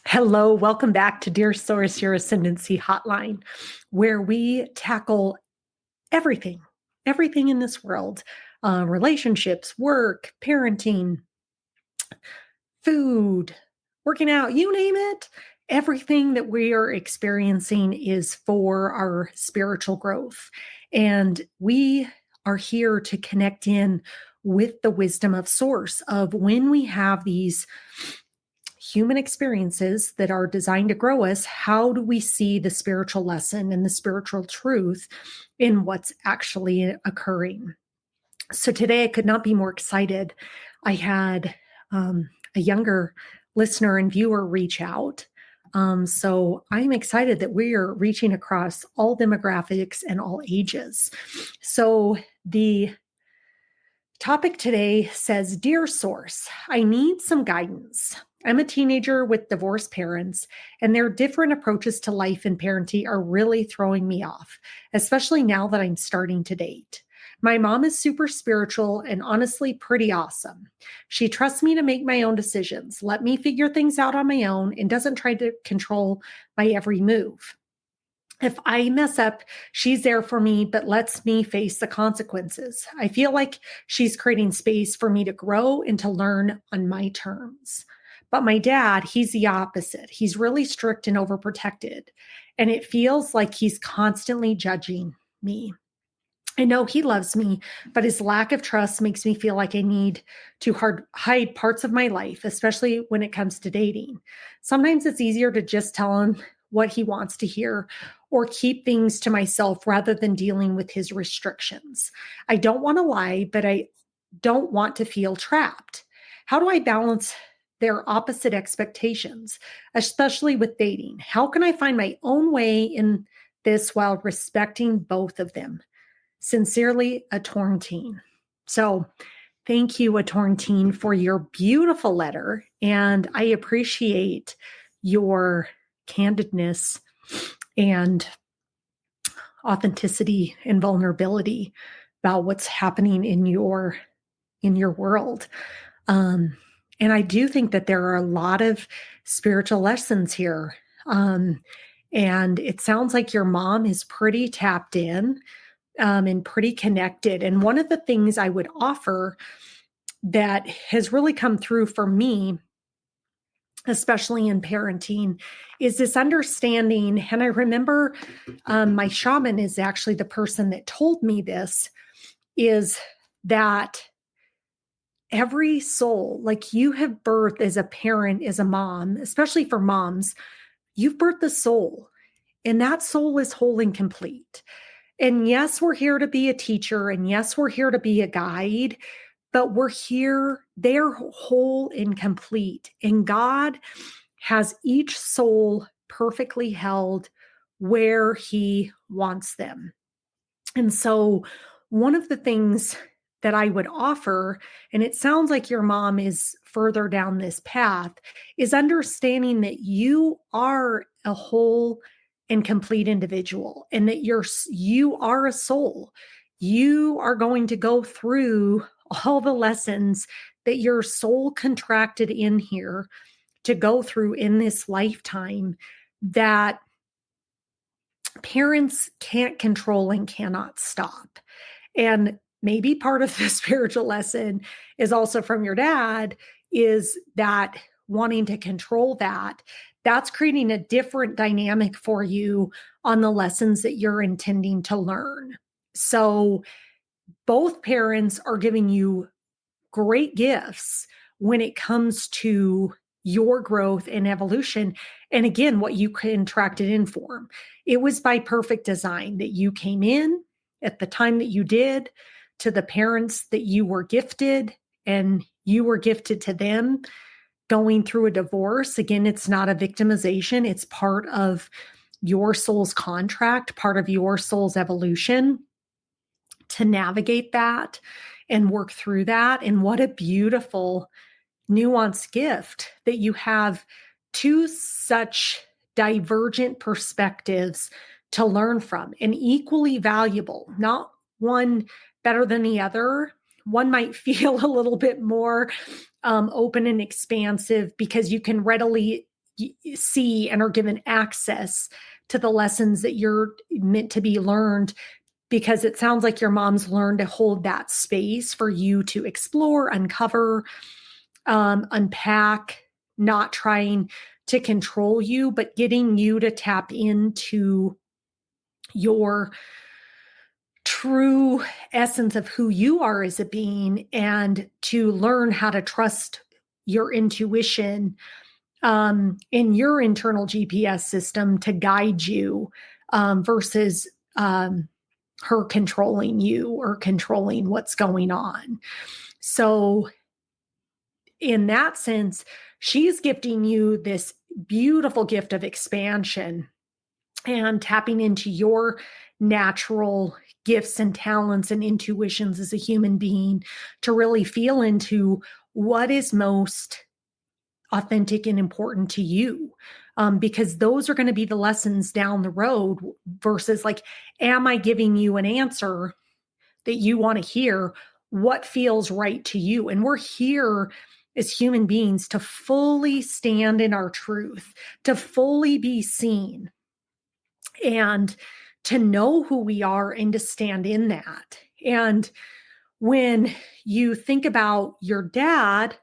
Hello, welcome back to Dear Source, your Ascendancy Hotline, where we tackle everything, everything in this world, relationships, work, parenting, food, working out, you name it. Everything that we are experiencing is for our spiritual growth. And we are here to connect in with the wisdom of Source of when we have these human experiences that are designed to grow us, how do we see the spiritual lesson and the spiritual truth in what's actually occurring? So today I could not be more excited. I had a younger listener and viewer reach out. So I'm excited that we are reaching across all demographics and all ages. So the topic today says, Dear Source, I need some guidance. I'm a teenager with divorced parents, and their different approaches to life and parenting are really throwing me off, especially now that I'm starting to date. My mom is super spiritual and honestly pretty awesome. She trusts me to make my own decisions, let me figure things out on my own, and doesn't try to control my every move. If I mess up, she's there for me, but lets me face the consequences. I feel like she's creating space for me to grow and to learn on my terms. But my dad, he's the opposite. He's really strict and overprotected. And it feels like he's constantly judging me. I know he loves me, but his lack of trust makes me feel like I need to hide parts of my life, especially when it comes to dating. Sometimes it's easier to just tell him what he wants to hear or keep things to myself rather than dealing with his restrictions. I don't want to lie, but I don't want to feel trapped. How do I balance their opposite expectations, especially with dating? How can I find my own way in this while respecting both of them? Sincerely, a torn teen. So thank you, a torn teen, for your beautiful letter. And I appreciate your candidness and authenticity and vulnerability about what's happening in your world. And I do think that there are a lot of spiritual lessons here. And it sounds like your mom is pretty tapped in and pretty connected. And one of the things I would offer that has really come through for me, especially in parenting, is this understanding. And I remember my shaman is actually the person that told me this, is that every soul, like you have birthed as a parent, as a mom, especially for moms, you've birthed the soul, and that soul is whole and complete. And yes, we're here to be a teacher, and yes, we're here to be a guide, but we're here, they're whole and complete. And God has each soul perfectly held where He wants them. And so, one of the things that I would offer, and it sounds like your mom is further down this path, is understanding that you are a whole and complete individual, and that you are a soul. You are going to go through all the lessons that your soul contracted in here to go through in this lifetime that parents can't control and cannot stop. And maybe part of the spiritual lesson is also from your dad, is that wanting to control that's creating a different dynamic for you on the lessons that you're intending to learn. So both parents are giving you great gifts when it comes to your growth and evolution. And again, what you contracted in for. It was by perfect design that you came in at the time that you did, to the parents that you were gifted, and you were gifted to them going through a divorce. Again, it's not a victimization. It's part of your soul's contract, part of your soul's evolution to navigate that and work through that. And what a beautiful nuanced gift that you have two such divergent perspectives to learn from, and equally valuable, not one better than the other. One might feel a little bit more open and expansive because you can readily see and are given access to the lessons that you're meant to be learned, because it sounds like your mom's learned to hold that space for you to explore, uncover, unpack, not trying to control you, but getting you to tap into your true essence of who you are as a being, and to learn how to trust your intuition, in your internal GPS system to guide you, versus her controlling you or controlling what's going on. So, in that sense, she's gifting you this beautiful gift of expansion and tapping into your natural gifts and talents and intuitions as a human being to really feel into what is most authentic and important to you. Because those are going to be the lessons down the road, versus like, am I giving you an answer that you want to hear? What feels right to you? And we're here as human beings to fully stand in our truth, to fully be seen, and to know who we are and to stand in that. And when you think about your dad,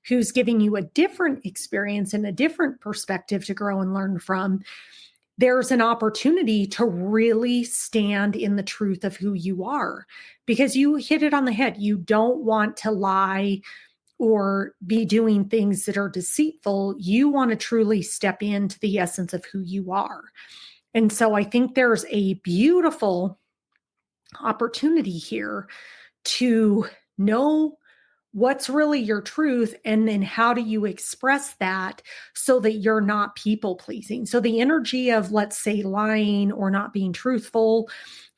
who's giving you a different experience and a different perspective to grow and learn from, there's an opportunity to really stand in the truth of who you are, because you hit it on the head. You don't want to lie or be doing things that are deceitful. You want to truly step into the essence of who you are. And so I think there's a beautiful opportunity here to know what's really your truth, and then how do you express that so that you're not people pleasing. So the energy of, let's say, lying or not being truthful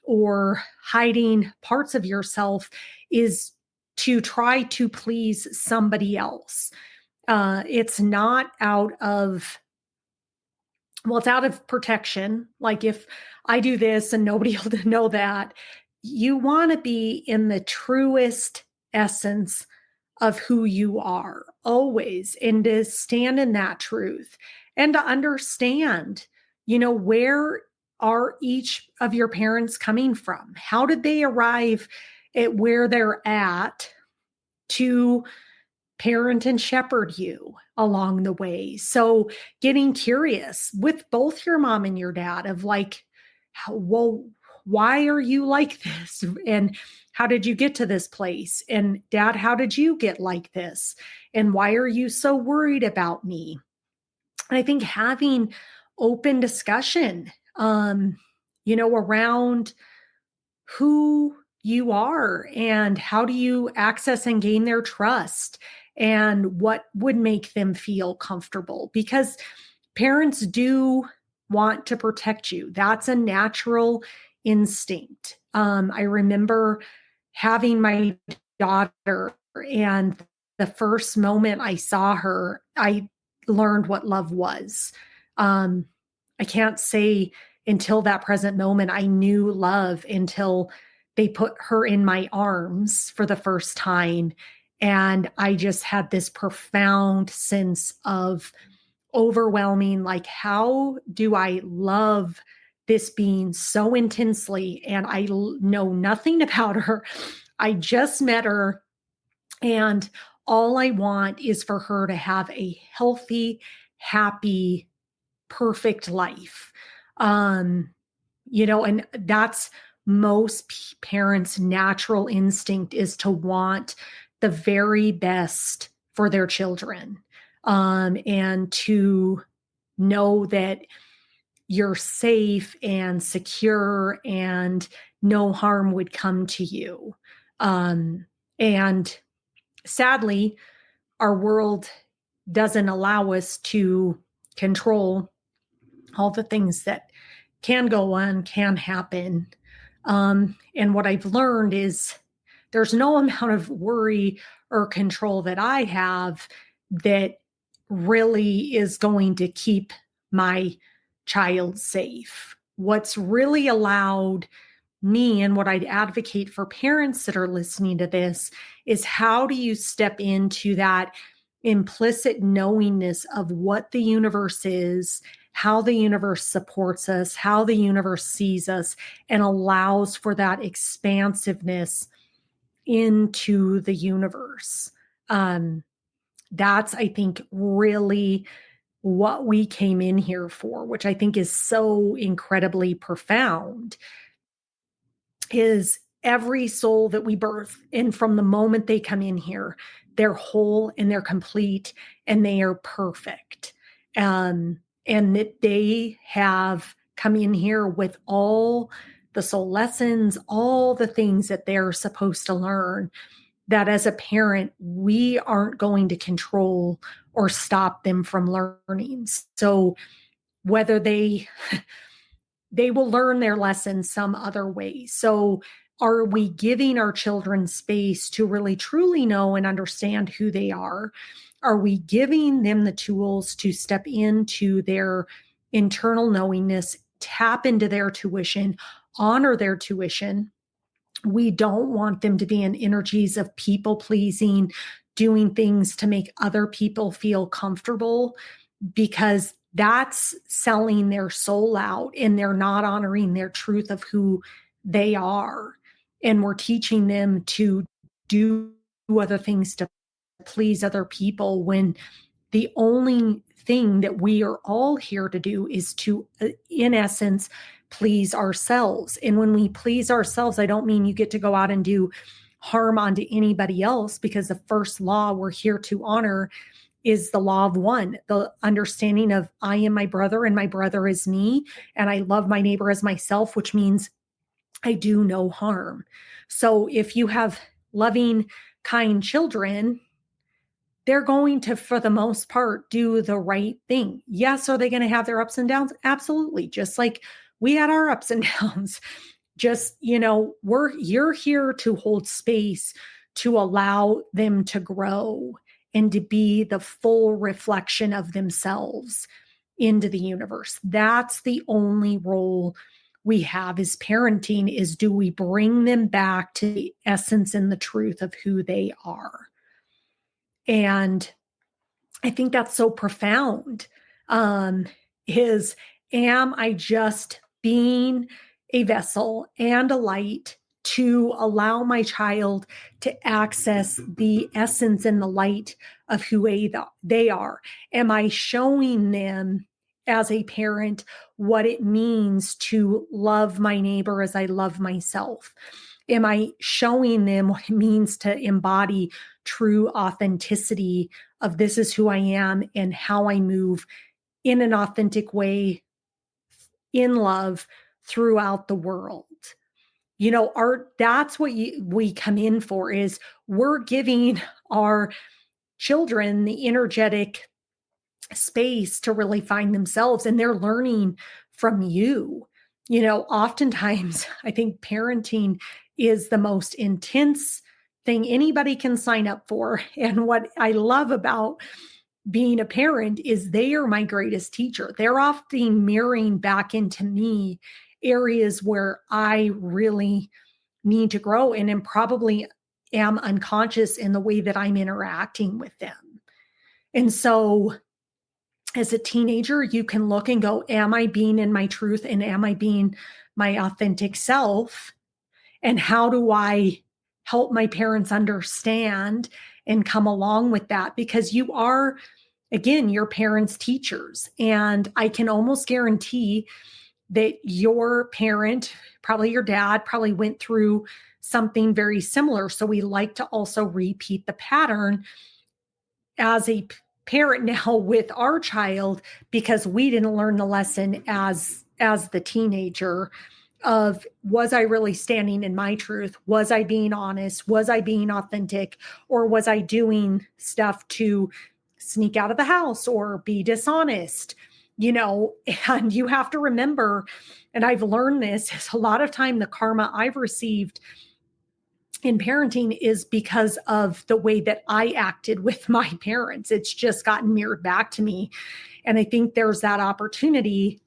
or hiding parts of yourself is to try to please somebody else. It's not out of, well, it's out of protection. Like, if I do this and nobody will know that, you want to be in the truest essence of who you are always, and to stand in that truth and to understand, where are each of your parents coming from? How did they arrive at where they're at to parent and shepherd you along the way? So getting curious with both your mom and your dad of like, well, why are you like this? And how did you get to this place? And Dad, how did you get like this? And why are you so worried about me? And I think having open discussion, around who you are and how do you access and gain their trust and what would make them feel comfortable, because parents do want to protect you. That's a natural instinct. I remember having my daughter, and the first moment I saw her, I learned what love was. I can't say until that present moment I knew love until they put her in my arms for the first time. And I just had this profound sense of overwhelming, like, how do I love this being so intensely? And I know nothing about her. I just met her, and all I want is for her to have a healthy, happy, perfect life. And that's most parents' natural instinct, is to want the very best for their children. And to know that you're safe and secure and no harm would come to you. And sadly, our world doesn't allow us to control all the things that can go on, can happen. And what I've learned is there's no amount of worry or control that I have that really is going to keep my child safe. What's really allowed me, and what I'd advocate for parents that are listening to this, is how do you step into that implicit knowingness of what the universe is, how the universe supports us, how the universe sees us, and allows for that expansiveness into the universe. That's, I think, really what we came in here for, which I think is so incredibly profound, is every soul that we birth. And from the moment they come in here, they're whole and they're complete and they are perfect. And that they have come in here with all the soul lessons, all the things that they're supposed to learn, that as a parent, we aren't going to control or stop them from learning. So whether they will learn their lessons some other way. So are we giving our children space to really truly know and understand who they are? Are we giving them the tools to step into their internal knowingness, tap into their tuition, honor their tuition? We don't want them to be in energies of people pleasing, doing things to make other people feel comfortable, because that's selling their soul out and they're not honoring their truth of who they are. And we're teaching them to do other things to please other people, when the only thing that we are all here to do is to, in essence, please ourselves. And when we please ourselves, I don't mean you get to go out and do harm onto anybody else, because the first law we're here to honor is the law of one, the understanding of I am my brother and my brother is me, and I love my neighbor as myself, which means I do no harm. So if you have loving, kind children, they're going to, for the most part, do the right thing. Yes, are they going to have their ups and downs? Absolutely. Just like we had our ups and downs. Just, you're here to hold space to allow them to grow and to be the full reflection of themselves into the universe. That's the only role we have as parenting, is do we bring them back to the essence and the truth of who they are? And I think that's so profound. Is, am I just being a vessel and a light to allow my child to access the essence and the light of who they are? Am I showing them as a parent what it means to love my neighbor as I love myself? Am I showing them what it means to embody true authenticity of this is who I am and how I move in an authentic way in love throughout the world? That's what we come in for, is we're giving our children the energetic space to really find themselves, and they're learning from you. Oftentimes I think parenting is the most intense thing anybody can sign up for. And what I love about being a parent is they are my greatest teacher. They're often mirroring back into me areas where I really need to grow and probably am unconscious in the way that I'm interacting with them. And so as a teenager, you can look and go, am I being in my truth and am I being my authentic self? And how do I help my parents understand and come along with that? Because you are, again, your parents' teachers. And I can almost guarantee that your parent, probably your dad, probably went through something very similar. So we like to also repeat the pattern as a parent now with our child, because we didn't learn the lesson as the teenager of, was I really standing in my truth? Was I being honest? Was I being authentic? Or was I doing stuff to sneak out of the house or be dishonest? And you have to remember, and I've learned this, is a lot of time the karma I've received in parenting is because of the way that I acted with my parents. It's just gotten mirrored back to me. And I think there's that opportunity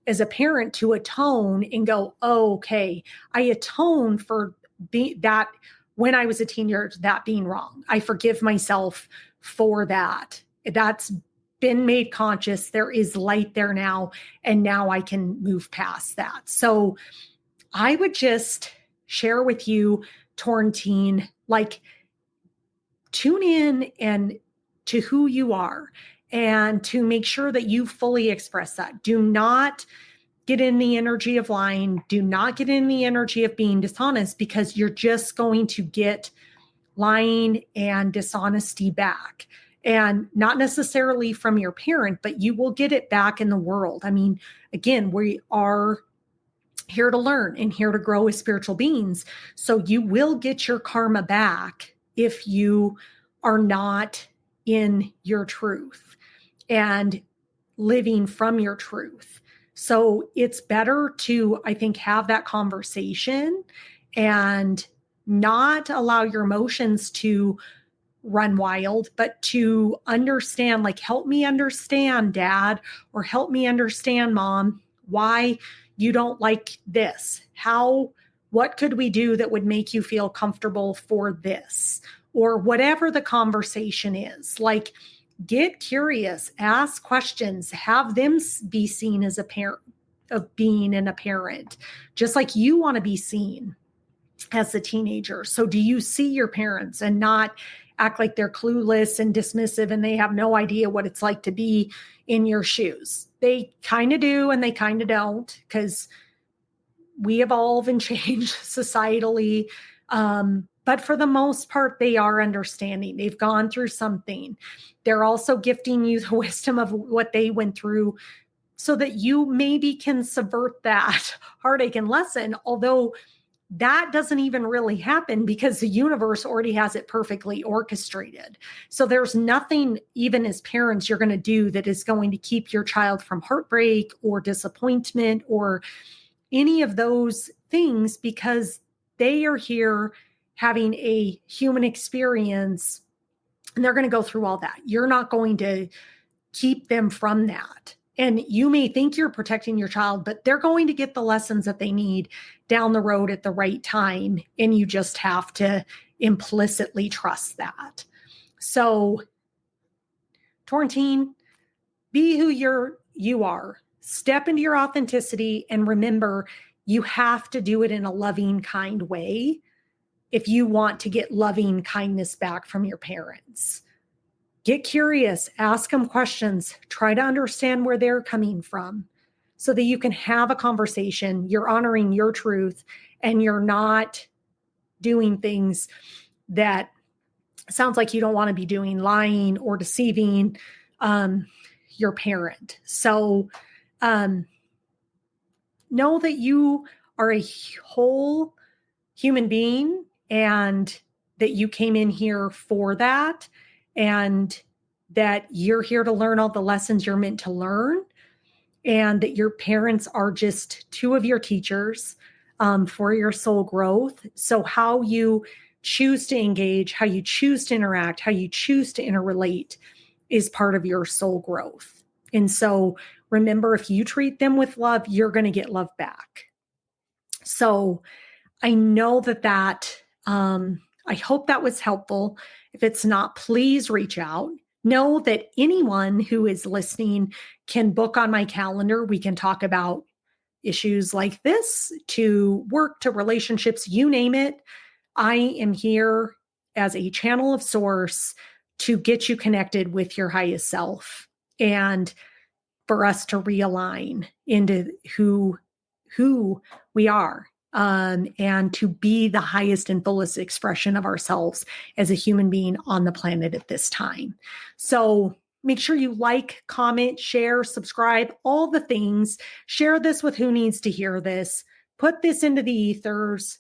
as a parent to atone and go, oh, okay, I atone for that when I was a teenager, that being wrong. I forgive myself for that. That's been made conscious. There is light there now, and now I can move past that. So I would just share with you, torn teen, like, tune in and to who you are, and to make sure that you fully express that. Do not get in the energy of lying. Do not get in the energy of being dishonest, because you're just going to get lying and dishonesty back. And not necessarily from your parent, but you will get it back in the world. I mean, again, we are here to learn and here to grow as spiritual beings. So you will get your karma back if you are not in your truth and living from your truth. So it's better to, I think, have that conversation and not allow your emotions to run wild, but to understand, like, help me understand, Dad, or help me understand, Mom, why you don't like this. What could we do that would make you feel comfortable for this? Or whatever the conversation is. Like, get curious, ask questions, have them be seen as a parent, of being a parent, just like you want to be seen as a teenager. So do you see your parents and not act like they're clueless and dismissive and they have no idea what it's like to be in your shoes? They kind of do and they kind of don't, because we evolve and change societally. But for the most part, they are understanding. They've gone through something. They're also gifting you the wisdom of what they went through, so that you maybe can subvert that heartache and lesson, although that doesn't even really happen because the universe already has it perfectly orchestrated. So there's nothing, even as parents, you're going to do that is going to keep your child from heartbreak or disappointment or any of those things, because they are here having a human experience and they're going to go through all that. You're not going to keep them from that. And you may think you're protecting your child, but they're going to get the lessons that they need down the road at the right time. And you just have to implicitly trust that. So, Torrentine, be who you are. Step into your authenticity, and remember, you have to do it in a loving, kind way if you want to get loving kindness back from your parents. Get curious, ask them questions, try to understand where they're coming from so that you can have a conversation. You're honoring your truth and you're not doing things that sounds like you don't want to be doing, lying or deceiving your parent. So know that you are a whole human being and that you came in here for that, and that you're here to learn all the lessons you're meant to learn, and that your parents are just two of your teachers for your soul growth. So how you choose to engage, how you choose to interact, how you choose to interrelate is part of your soul growth. And so remember, if you treat them with love, you're going to get love back. So I know that I hope that was helpful. If it's not, please reach out. Know that anyone who is listening can book on my calendar. We can talk about issues like this, to work, to relationships, you name it. I am here as a channel of source to get you connected with your highest self and for us to realign into who we are. And to be the highest and fullest expression of ourselves as a human being on the planet at this time. So make sure you like, comment, share, subscribe, all the things. Share this with who needs to hear this. Put this into the ethers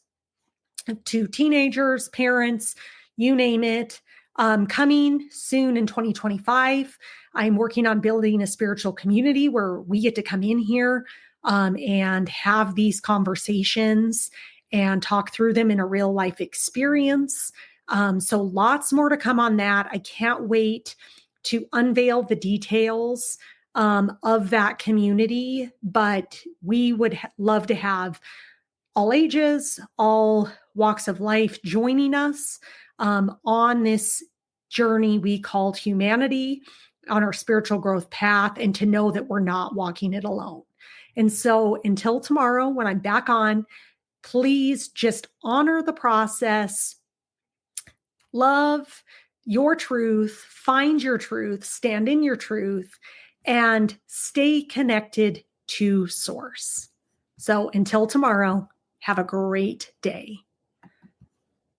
to teenagers, parents, you name it. Coming soon in 2025, I'm working on building a spiritual community where we get to come in here and have these conversations and talk through them in a real life experience. So lots more to come on that. I can't wait to unveil the details of that community, but we would love to have all ages, all walks of life joining us on this journey we called humanity, on our spiritual growth path, and to know that we're not walking it alone. And so until tomorrow, when I'm back on, please just honor the process, love your truth, find your truth, stand in your truth, and stay connected to source. So until tomorrow, have a great day.